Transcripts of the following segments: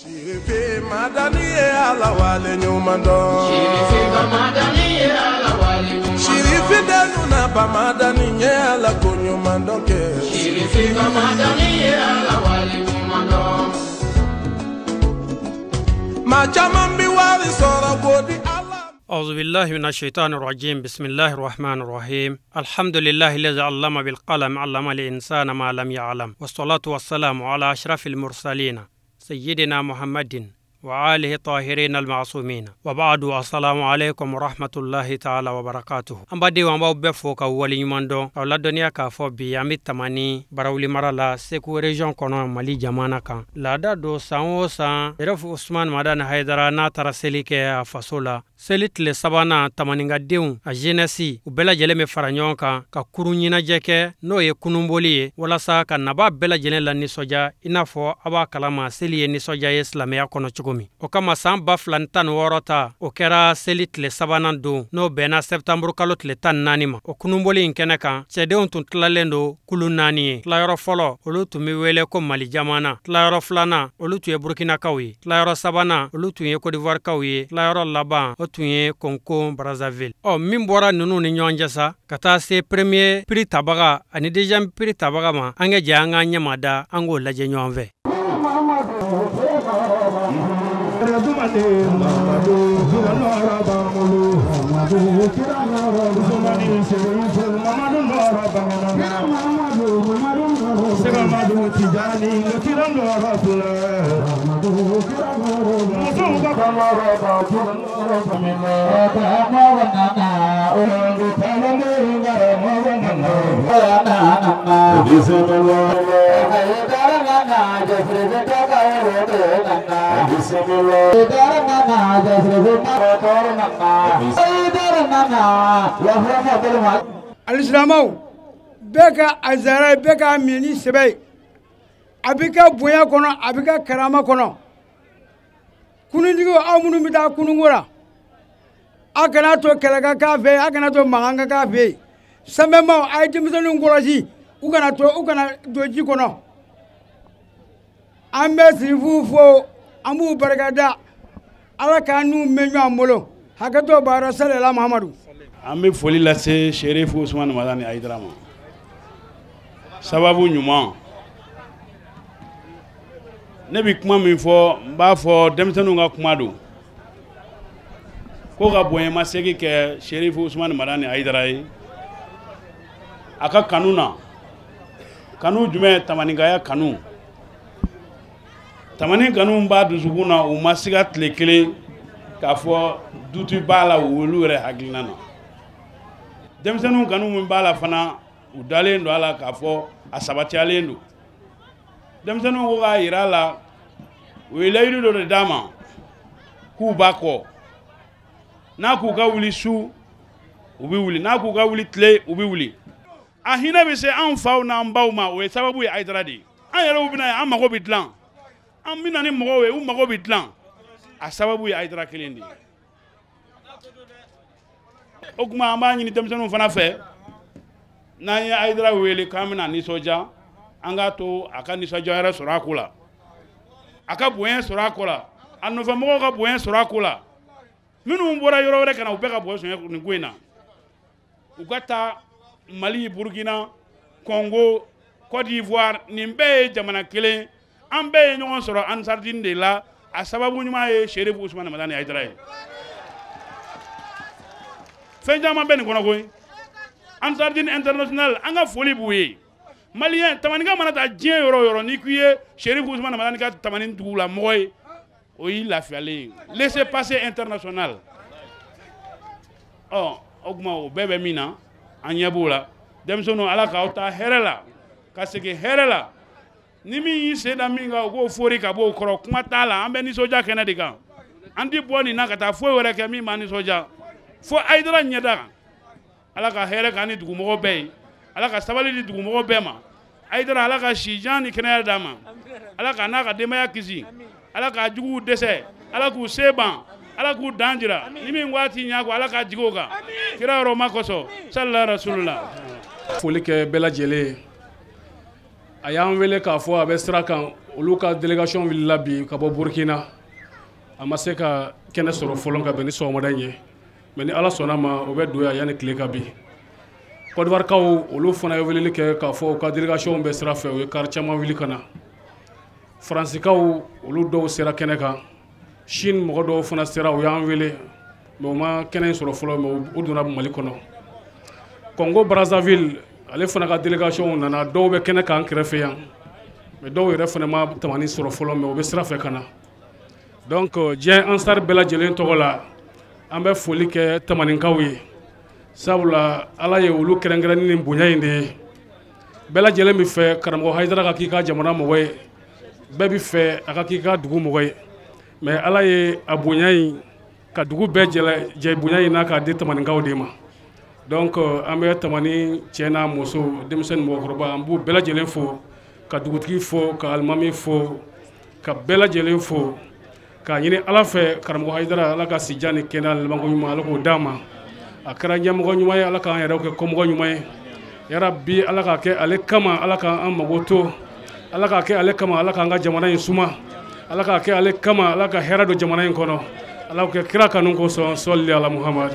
Shirifi madani ala wale nyumando. Shirifi madani ala wale nyumando. Shirifi denu na ba madani ala kunyumando ke. Shirifi madani ala wale nyumando. Majamambi wali sora godi Allah. أعوذ بالله من الشيطان الرجيم بسم الله الرحمن الرحيم الحمد لله الذي علم بالقلم علم الإنسان ما لم يعلم والصلاة والسلام على أشرف المرسلين سيدنا محمد وآله الطاهرين المعصومين وبعد السلام عليكم ورحمة الله تعالى وبركاته أمبادي وامباو بفوكا ولي يماندو أولا دنيا كافو بيامي تماني براولي مرلا سيكو ريجون كونو مالي جمانا كان لادا دو سانو سان رف عثمان مدان حيدرا ناترا سيليكي فاسولا سيليت لسابانا تمانينغا ديون أجينسي وبلا جلمي فرانيونكا كاكورونينا جيكي نو يكونومبولي ولا سا كنبا بلا جلن لنسوجا إنافو أبا كلاما سيلي نسوجا إسلامي أكونو o kama san ba flantan worota o kera selit le sabanan do no bena septembre kalot le tan nanima o kunumboli inkene kan cedeon tun tlalendo kulunani tlayoro folo olutu mi wele ko mali jamana tlayoro flana olutu e burkina kawi tlayoro sabana olutu e Côte d'Ivoire kawi tlayoro laban otu e Congo Brazzaville o mimbora nunu ni nyonjasa kata se premier prix tabaga ani deuxième prix tabaga ma ange janga nyamada ango laje nyonve Al-Islamaw beka azara beka mini sebe abika boya kono abika karama kono kunundigo amunu mita kunungora akana to kelaga kafe akana to mahanga kafe samema aitimzanu ngoroji ukana doji kono ambe sifufo amu baragada ala kanu menyo amolo hakato bara sallallahu muhammadu ambe foli lase Sheriff Ousmane Madani Aidara ma sababu nyuma ne bi kuma min fo mba fo demtenu nga kuma do ko ga boye ma segi ke Sheriff Ousmane Madani Aidara yi aka kanuna kanu jume tamaninga ya kanu tamani kanu mba dusukuna u masiga tlekele ka fo dutu bala wolu re haglina no demsenu kanu mun bala fana u dalendo ala ka fo asabati alendo demsenu ko ga irala we leidu do dama ku bako na ku ga wuli su ubi wuli na ku ga wuli tle ubi wuli ahina be se an faw na mbawma we sababu ya Aidara di an yero ubina an mago bitlan an mina ni mago we u mago bitlan a sababu ya Aidara kelendi okuma amani ni demsenu fana fe na ya Aidara wele kamina ni soja anga to aka ni soja era sorakula aka boyen sorakula anu fa mago ka boyen sorakula minu mbora yoro wore kana ubeka boyen so ni gwena ugata Mali, Burkina, Congo, Côte d'Ivoire, nimbe jamana kelen ambe ñon soro ansardine de la a sababu ñuma e Sheriff Ousmane Madani Aidara fe jama ben kono koy ansardine international anga foli buye malien tamaninga manata jien yoro ni kuye Sheriff Ousmane Madani ka tamanin dugula moy o yi la fiale laissez passer international oh ogma o bebe mina anyabula demsono ala ka ota herela kaseke herela nimi yi seda minga go fori ka bo koro kuma tala ambe ni soja kena diga andi boni na kata fo were ke mi mani soja fo Aidara nyeda ala ka here ka ni dugu mo be ala ka sabali di dugu mo be ma Aidara ala ka shijani kena dama ala ka na ka demaya kisi ala ka jugu dese ala ku seban ala ku danjira nimi ngwati nyako ala ka jigoga kira ro makoso sallallahu rasulullah foli kɛ bɛɛ lajɛlen a y'an wele k'a fɔ a bɛ sira kan olu ka délégation wulila bi ka bɔ Burkina a ma se ka kɛnɛ sɔrɔ fɔlɔ ka bɛn ni sɔgɔmada in ye mais ni Ala sɔnna ma o bɛ don yan yanni tile ka bin. Côte d'Ivoire kaw olu fana ye weleli kɛ k'a fɔ u ka délégation bɛ sira fɛ u ye car caman wuli ka na. Faransi kaw olu dɔw sera kɛnɛ kan. Chine mɔgɔ dɔw fana sera u y'an wele mais u ma kɛnɛ in sɔrɔ fɔlɔ mais u donna Mali kɔnɔ. Congo Brazzaville ale fana ka délégation nana dɔw bɛ kɛnɛ kan kɛrɛfɛ yan mais dɔw yɛrɛ fana ma tamani sɔrɔ fɔlɔ mais u bɛ sira fɛ ka na. Donc diɲɛ ansar bɛɛ lajɛlen tɔgɔ la an bɛ foli kɛ tamaninkaw ye sabula Ala ye olu kɛrɛnkɛrɛnni ni bonya in de ye. Bɛɛ lajɛlen bɛ fɛ karamɔgɔ Hayidara ka k'i ka jamana mɔgɔ ye bɛɛ bɛ fɛ a ka k'i ka dugu mɔgɔ ye mais Ala ye a bonya in ka dugu bɛɛ jɛ bonya in na k'a di tamaninkaw de ma. Donc an bɛ tamani cɛ n'a muso denmisɛnnin mɔgɔkɔrɔba an b'u bɛɛ lajɛlen fo ka dugutigi fo ka alimami fo ka bɛɛ lajɛlen fo k'a ɲini Ala fɛ karamɔgɔ Hayidara Ala ka sijan ni kɛnɛya ni labanko ɲuman Ala k'o d'a ma a kɛra ɲɛmɔgɔ ɲuman ye Ala k'an yɛrɛw kɛ kɔmɔgɔ ɲuman ye yarabi Ala k'a kɛ ale kama Ala k'an mago to Ala k'a kɛ ale kama Ala k'an ka jamana in suma Ala k'a kɛ ale kama Ala ka hɛrɛ don jamana in kɔnɔ Ala k'o kɛ kira kanu kosɔn sɔli ala Muhammad.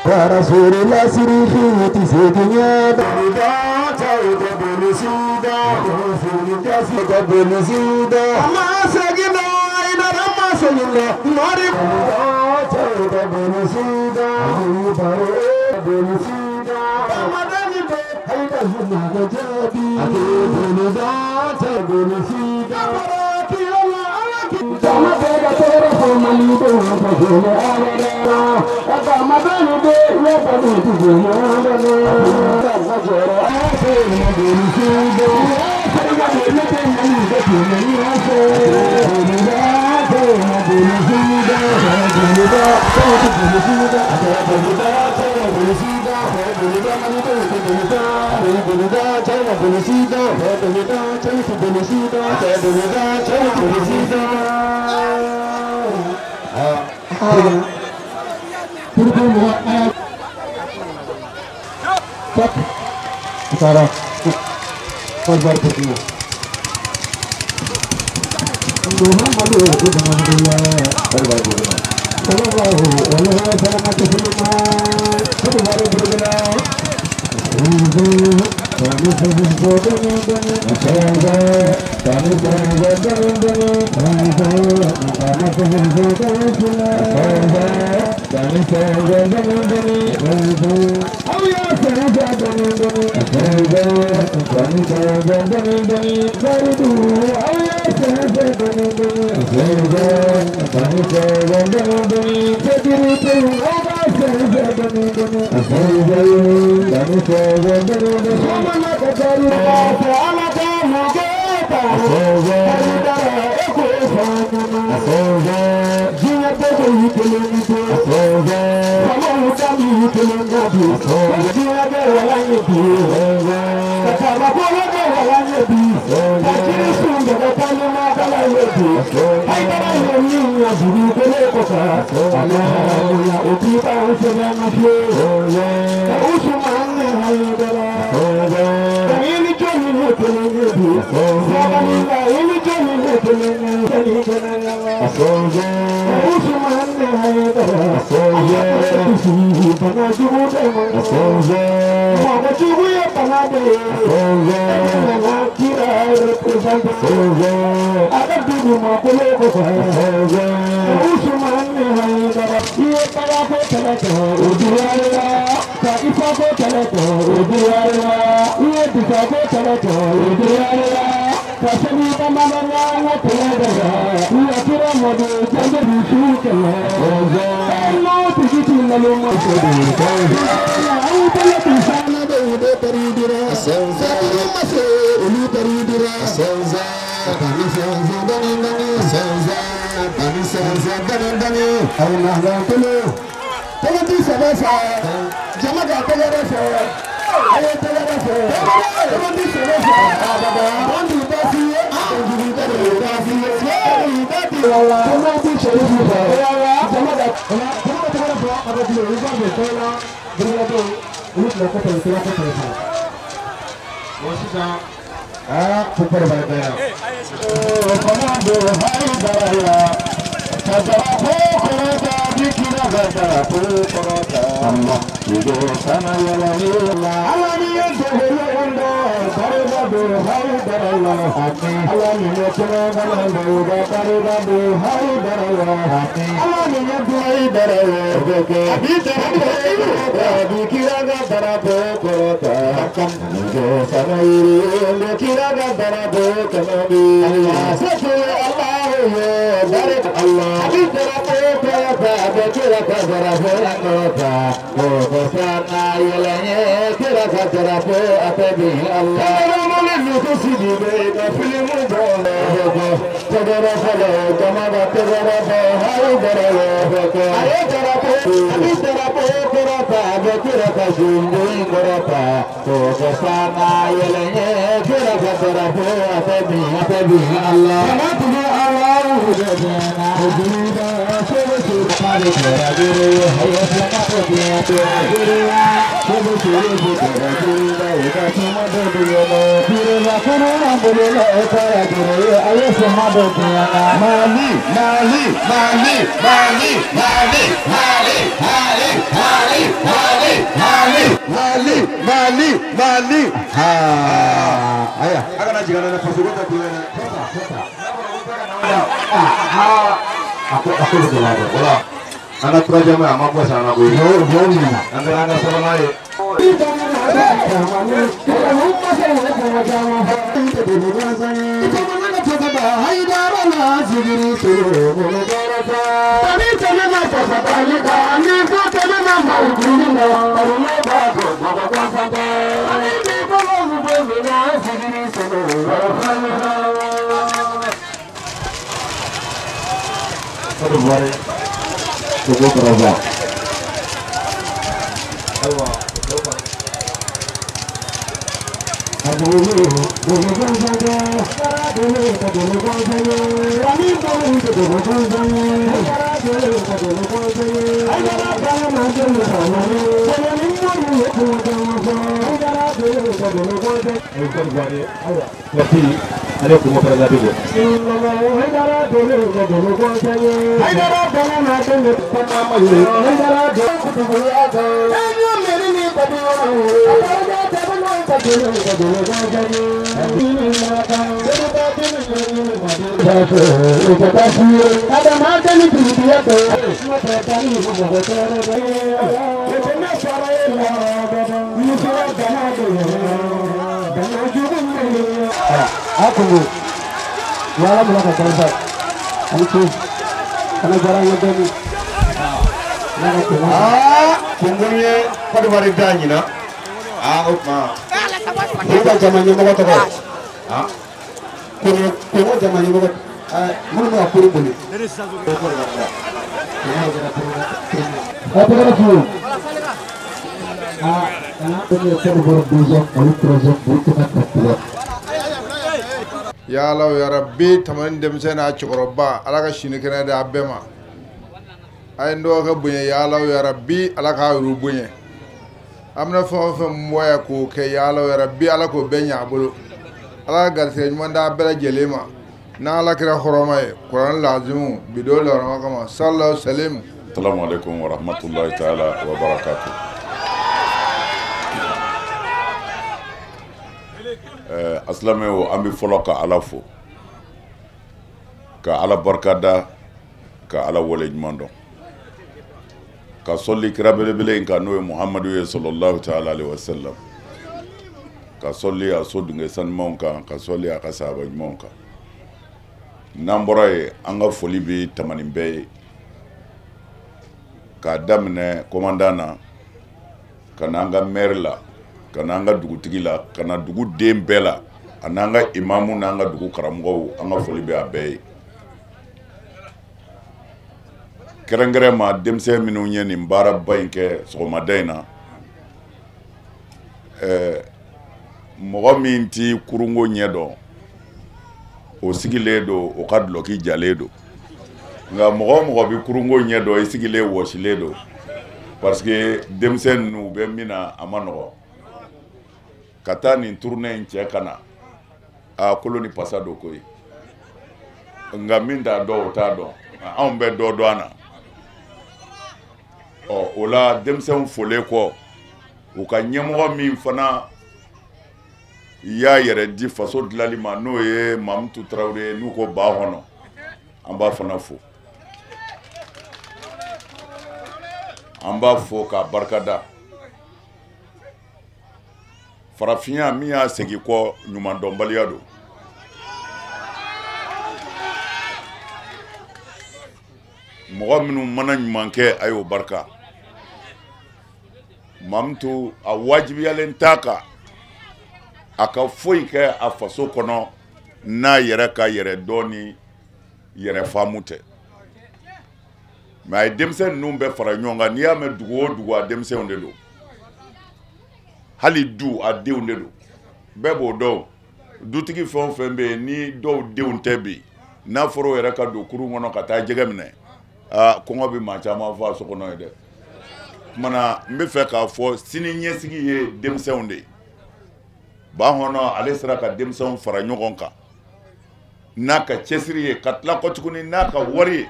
Rasulullah sirri ti sedunya da tauda belisida Rasulullah sirri belisida amma sagina ina amma sagina mari tauda belisida bare belisida madani be haida zuna ga jabi belisida tauda belisida barati Allah alaki jama bega tere ko malido ko jole ala Madani de ya padu tu madani majora ase madani sudo sariga de mete mani de mani ase madani sudo madani da madani sudo madani da madani sudo madani da mani de madani da madani da madani sudo madani da madani sudo madani da madani sudo Cara korban pergi. Tuhan malu dengan dia berbagi. Sallallahu alaihi wasallam kesemua satu hari berbeda. Kami Ya Allah ya Rabbi taman dem sena chukroba alaka shinikene da abema ay ndo ka bunye ya Allah ya Rabbi alaka ru bunye amna fo moya ko ke ya Allah ya Rabbi alako benya bulu alaka garse nyanda bela jelema na alakira khoromay Quran lazimu bidol rama kama sallallahu salim. Assalamu alaikum wa rahmatullahi ta'ala wa barakatuh. Aslameo ambi folo ka ala fo ka ala barkada ka ala wale jmando ka solli kirabele ka no Muhammadu sallallahu ta'ala alaihi wasallam ka solli a sodunge san monka ka solli a kasaba monka nambora anga foli bi tamanin be ka damne komandana kana anga merla kana anga dugutigi la kana dugu den bɛɛ la ananga imamu nanga dugu karamɔgɔw anga foli bɛ a bɛɛ ye kɛrɛnkɛrɛn ma denmisɛn minnu ye nin baaraba in kɛ sɔgɔmada in na mɔgɔ min ti kurunko ɲɛ dɔn o sigilen don o ka dulɔki jalen don nka mɔgɔ mɔgɔ bi kurunko ɲɛ dɔn i sigilen wɔsilen don parce que denmisɛn ninnu bɛ min na a ma nɔgɔ ka taa nin tournée in cɛ ka na kolo ni pasa don koyi nka min t'a dɔn o t'a dɔn anw bɛ dɔ dɔn a na o la denmisɛnw folen kɔ u ka ɲɛmɔgɔ min fana y'a yɛrɛ di faso dilali ma n'o ye Mamutu Tarawele n'u ko ba hɔnɔ an b'a fana fo an b'a fo k'a barikada farafinya min y'a segin kɔ ɲumandɔnbaliya don mɔgɔ minnu mana ɲuman kɛ a y'o barika Mamutu a wajibiyalen t'a kan a ka foyi kɛ a faso kɔnɔ n'a yɛrɛ ka yɛrɛ dɔn ni yɛrɛ faamu tɛ mais a ye denmisɛn ninnu bɛɛ fara ɲɔgɔn kan n'i y'a mɛn dugu o dugu a denmisɛnw de don hali du a denw de don bɛɛ b'o dɔn dutigi fɛn o fɛn bɛ yen ni dɔw denw tɛ bi n'a fɔra o yɛrɛ ka don kurun kɔnɔ ka taa jɛgɛ minɛ kɔngɔ bɛ maa caman fɔ a so kɔnɔ ye dɛ kumana n bɛ fɛ k'a fɔ sini ɲɛsigi ye denmisɛnw de ye ba hɔnɔ ale sera ka denmisɛnw fara ɲɔgɔn kan n'a ka cɛsiri ye ka tila kɔ tuguni n'a ka wari ye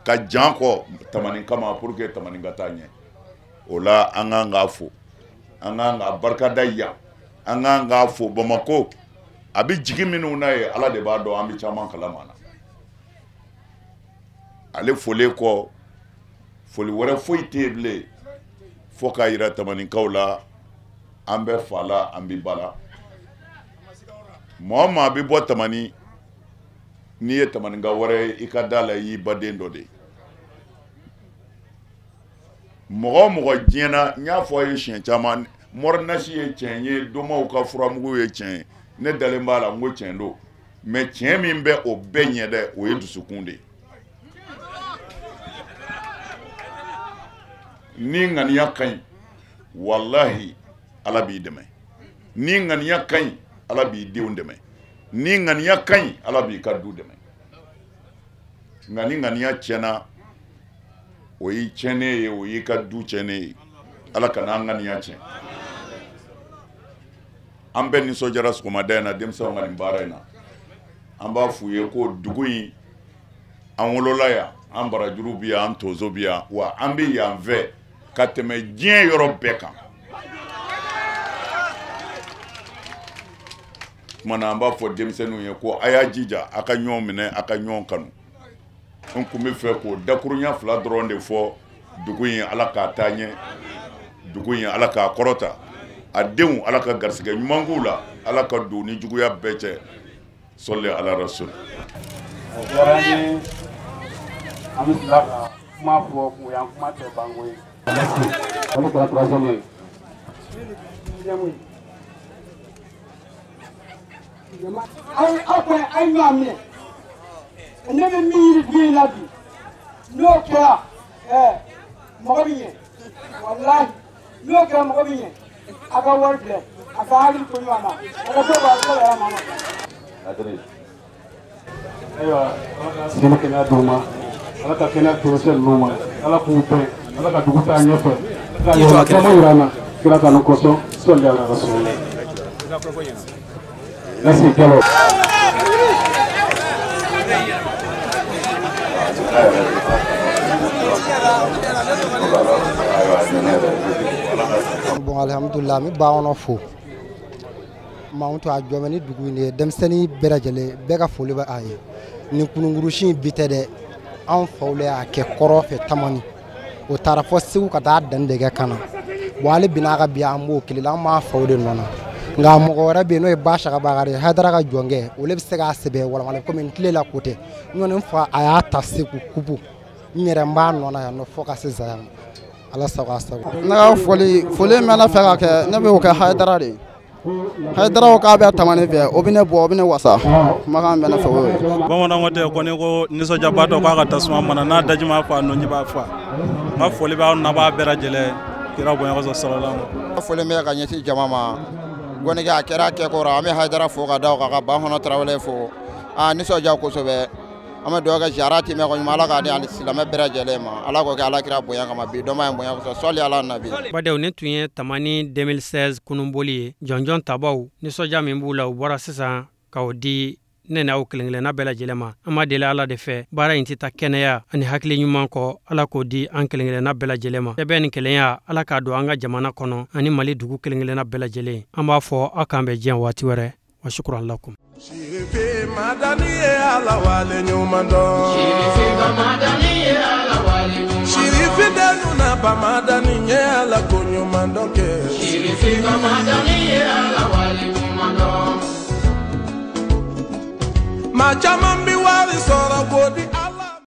ka jan kɔ tamanin kama pour que tamanin ka taa ɲɛ o la an k'an k'a fo an k'an ka barikada yan an k'an k'a fo Bamako a bɛ jigi minnu na ye Ala de b'a dɔn an bɛ caman kalama na ale folen kɔ foli wɛrɛ foyi tɛ yen bilen fo k'a yira tamaninkaw la an bɛ fa la an bɛ ba la mɔgɔ maa bɛ bɔ tamani n'i ye tamaninka wɛrɛ ye i ka da la i y'i baden dɔ de mɔgɔ o mɔgɔ diɲɛna n y'a fɔ a ye siɲɛ caman mɔrinasi ye tiɲɛ ye domaw ka furamugu ye tiɲɛ ye ne dalen b'a la n ko tiɲɛ don mais tiɲɛ min bɛ o bɛɛ ɲɛ dɛ o ye dusukun de ye ni ŋaniya ka ɲi wallahi Ala b'i dɛmɛ ni ŋaniya ka ɲi Ala b'i denw dɛmɛ ni ŋaniya ka ɲi Ala b'i ka du dɛmɛ nka ni ŋaniya tiɲɛna o y'i tiɲɛnen ye o y'i ka du tiɲɛnen ye Ala kana an ŋaniya tiɲɛ an bɛɛ nisɔndiyara sɔgɔmada in na denmisɛnw ka nin baara in na an b'a f'u ye ko dugu in an wolola yan an barajuru bi yan an tonso bi yan wa an bɛ yan fɛ ka tɛmɛ diɲɛ yɔrɔ bɛɛ kan kumana an b'a fɔ denmisɛnninw ye ko a y'a jija a ka ɲɔgɔn minɛ a ka ɲɔgɔn kanu n kun bɛ fɛ k'o dakurunya fila dɔrɔn de fɔ dugu in Ala k'a taa ɲɛ dugu in Ala k'a kɔrɔta a denw Ala ka garisɛgɛ ɲuman k'u la Ala ka don ni juguya bɛɛ cɛ sɔli ala rasul o diyara n ye an bɛ tila ka kuma fɔ kun y'an kuma tɛ banko ye ale kɛra troisième ye aw kɔni a ye ɲɔgɔn minɛ ne bɛ min yiri diɲɛ in na bi n'o kɛra mɔgɔ bɛ ɲɛ walahi n'o kɛra mɔgɔ bɛ ɲɛ a ka wari filɛ a ka hakili to ɲɔgɔn na a ka to ka to yɛrɛ ma ayiwa Ala ka sini kɛnɛya d'u ma Ala ka kɛnɛya tɔrɔsɛ ninnu ma Ala k'u bɛn Ala ka dugu taa ɲɛfɛ ka yɛlɛma caman yira an na kira ka nin kɔsɔn sɔli ala rasulillah merci Kelo bon alhamdulillah mi bawono fo Mamutu a jɔmɛ ni dugu in ye denmisɛnnin bɛɛ lajɛlen bɛɛ ka foli bɛ a ye nin kunungurusi bi tɛ dɛ anw faw le y'a kɛ kɔrɔ fɛ tamani o taara fɔ Segu ka taa danni de kɛ ka na bon ale bin'a ka bi an b'o kelen la an b'a faw de nɔ na nka mɔgɔ wɛrɛ bɛ yen n'o ye Ba Saka Bakari Hayidara ka jɔnkɛ olu bɛ se k'a sɛbɛn walawala komi n tile la ko tɛ ɲɔni n fa a y'a ta Segu kupu n yɛrɛ n b'a nɔ na yan nɔ fo ka se Zaya ma Ala sago a sago. Ne ka foli min bɛ ne fɛ ka kɛ ne bɛ o kɛ Hayidara de haydara ka be tamane fe obine bo obine wasa maka be na fe wo bamanan wata ko ne ko niso jabato ka tasma mana na dajima fa no nyiba fa ma foli ba na ba bera jele kira bo ko sallallahu foli me ka nyati jamama goni ga kera ke ko ra me haydara fo ga daw ka ba hono trawle fo niso jaw ko sobe ama doga jarati me ko mala ga de al-islam bera jele ma ala ko ga ala kira boya kama bi do ma boya ko soli ala nabi badew ne tunye tamani 2016 kunumboli jonjon tabaw ni soja min bula bora sisa ka odi nena o kelengele na bela jele ma ama de ala de fe bara intita keneya ani hakli nyuman ko ala ko di an kelengele na bela jele ma be ni kelenya ala ka do anga jamana kono ani mali dugu kelengele na bela jele amba fo akambe jen wati were wa shukran lakum Shirifi madani ala wale nyumando Shirifi madani ala wale nyumando Shirifi denu na ba madani nye ala kunyumando ke Shirifi madani ala wale nyumando Majamambi wali sora kodi